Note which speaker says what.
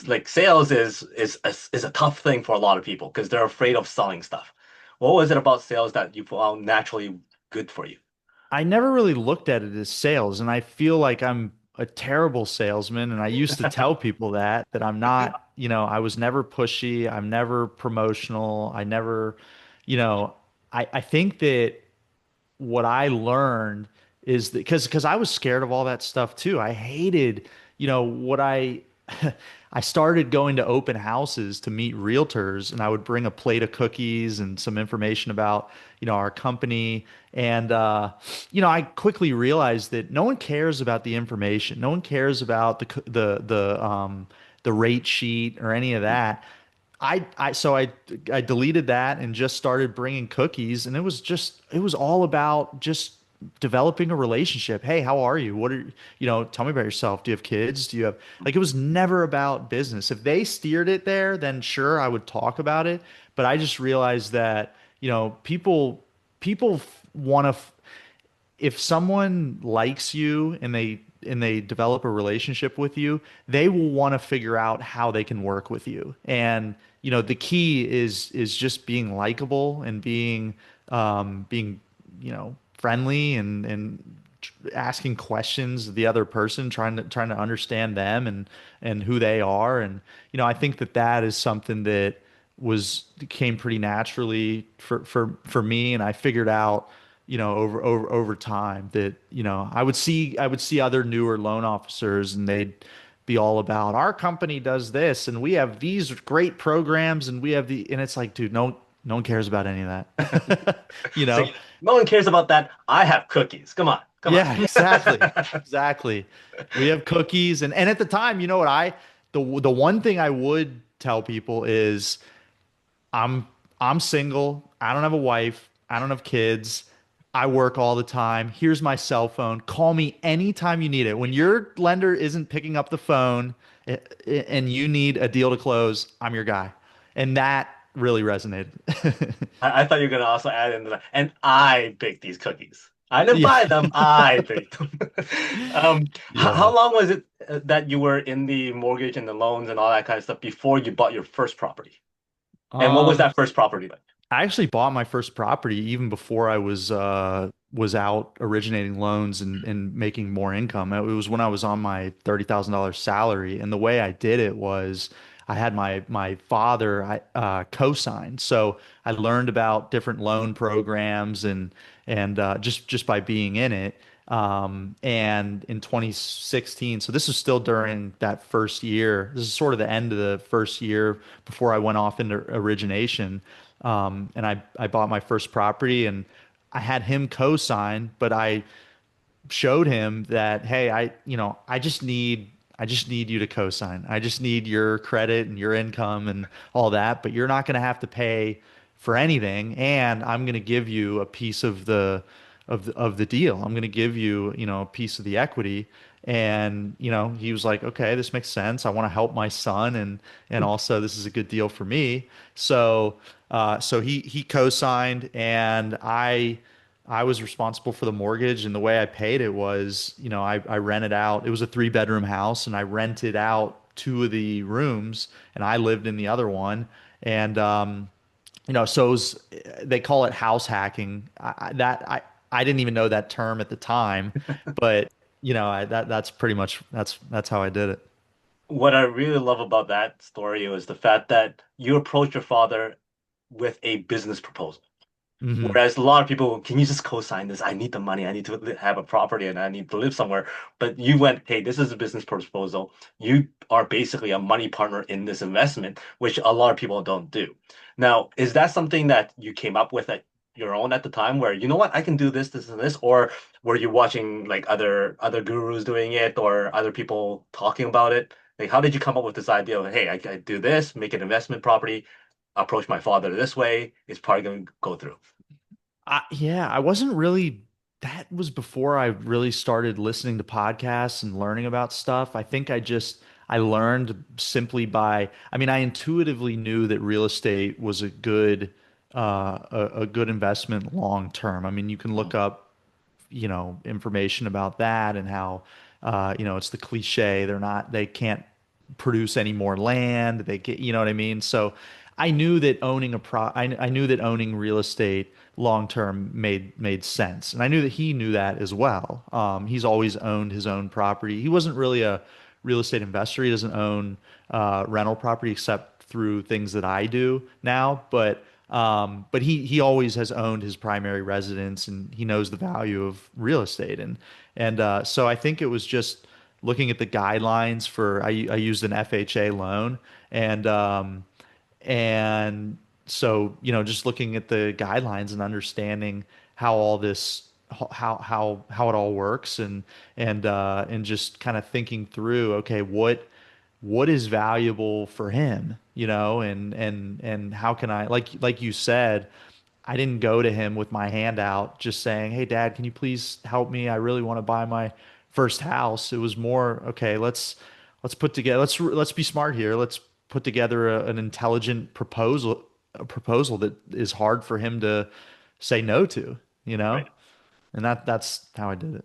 Speaker 1: because like sales is a tough thing for a lot of people because they're afraid of selling stuff. What was it about sales that you found naturally good for you?
Speaker 2: I never really looked at it as sales, and I feel like I'm a terrible salesman. And I used to tell people that I'm not, I was never pushy. I'm never promotional. I never, you know, I think that what I learned is that because I was scared of all that stuff too. I hated, what I started going to open houses to meet realtors, and I would bring a plate of cookies and some information about, our company. And I quickly realized that no one cares about the information. No one cares about the rate sheet or any of that. So I deleted that and just started bringing cookies, and it was all about just developing a relationship. Hey, how are you? Tell me about yourself. Do you have kids? Do you have like it was never about business. If they steered it there, then sure, I would talk about it. But I just realized that, people want to if someone likes you and they develop a relationship with you, they will want to figure out how they can work with you. And the key is just being likable and being friendly and asking questions of the other person, trying to understand them and who they are. And I think that is something that was came pretty naturally for me. And I figured out, over time that, I would see other newer loan officers, and they'd be all about our company does this and we have these great programs and we have and it's like, dude, no one cares about any of that. You
Speaker 1: So
Speaker 2: know?
Speaker 1: no one cares about that. I have cookies. Come on, come on.
Speaker 2: Yeah, exactly. Exactly. We have cookies, and at the time, the one thing I would tell people is I'm I'm single. I don't have a wife. I don't have kids. I work all the time. Here's my cell phone. Call me anytime you need it. When your lender isn't picking up the phone and you need a deal to close, I'm your guy. And that really resonated.
Speaker 1: I thought you were gonna also add in that, and I baked these cookies. I didn't
Speaker 2: Yeah.
Speaker 1: buy them. I baked them. How
Speaker 2: Yeah.
Speaker 1: long was it that you were in the mortgage and the loans and all that kind of stuff before you bought your first property? And what was
Speaker 2: Um,
Speaker 1: that first property like?
Speaker 2: I actually bought my first property even before I was out originating loans and making more income. It was when I was on my $30,000 salary, and the way I did it was I had my father co-signed, so I learned about different loan programs and just by being in it. And in 2016, so this was still during that first year. This is sort of the end of the first year before I went off into origination. And I bought my first property, and I had him co-sign, but I showed him that, hey, I just need you to co-sign. I just need your credit and your income and all that, but you're not going to have to pay for anything, and I'm going to give you a piece of the deal. I'm going to give you, a piece of the equity. And, he was like, okay, this makes sense. I want to help my son, and also this is a good deal for me. So he co-signed, and I was responsible for the mortgage. And the way I paid it was, I rented out. It was a three-bedroom house, and I rented out two of the rooms, and I lived in the other one. And so they call it house hacking. I didn't even know that term at the time, but that's pretty much that's how I did it.
Speaker 1: What I really love about that story was the fact that you approached your father with a business proposal.
Speaker 2: Hmm.
Speaker 1: Whereas a lot of people, can you just co-sign this? I need the money. I need to have a property and I need to live somewhere. But you went, hey, this is a business proposal. You are basically a money partner in this investment, which a lot of people don't do. Now, is that something that you came up with at your own at the time where, you know what, I can do this, this, and this? Or were you watching like other gurus doing it or other people talking about it? Like, how did you come up with this idea of, hey, I do this, make an investment property, approach my father this way, it's probably going to go through.
Speaker 2: Yeah, I wasn't really. That was before I really started listening to podcasts and learning about stuff. I think I learned simply by. I mean, I intuitively knew that real estate was a good investment long term. I mean, you can look up, information about that and how, it's the cliche. They can't produce any more land. They get, you know what I mean? So I knew that I knew that owning real estate long term made sense. And I knew that he knew that as well. He's always owned his own property. He wasn't really a real estate investor. He doesn't own rental property except through things that I do now. But he always has owned his primary residence, and he knows the value of real estate. And so I think it was just looking at the guidelines for I used an FHA loan, and so just looking at the guidelines and understanding how all this how it all works, and just kind of thinking through, okay, what is valuable for him, and how can I, like you said, I didn't go to him with my hand out just saying, "Hey dad, can you please help me? I really want to buy my first house." It was more, okay, let's put together, let's be smart here. Let's put together an intelligent proposal, a proposal that is hard for him to say no to, you know?
Speaker 1: Right.
Speaker 2: And that's how I did it.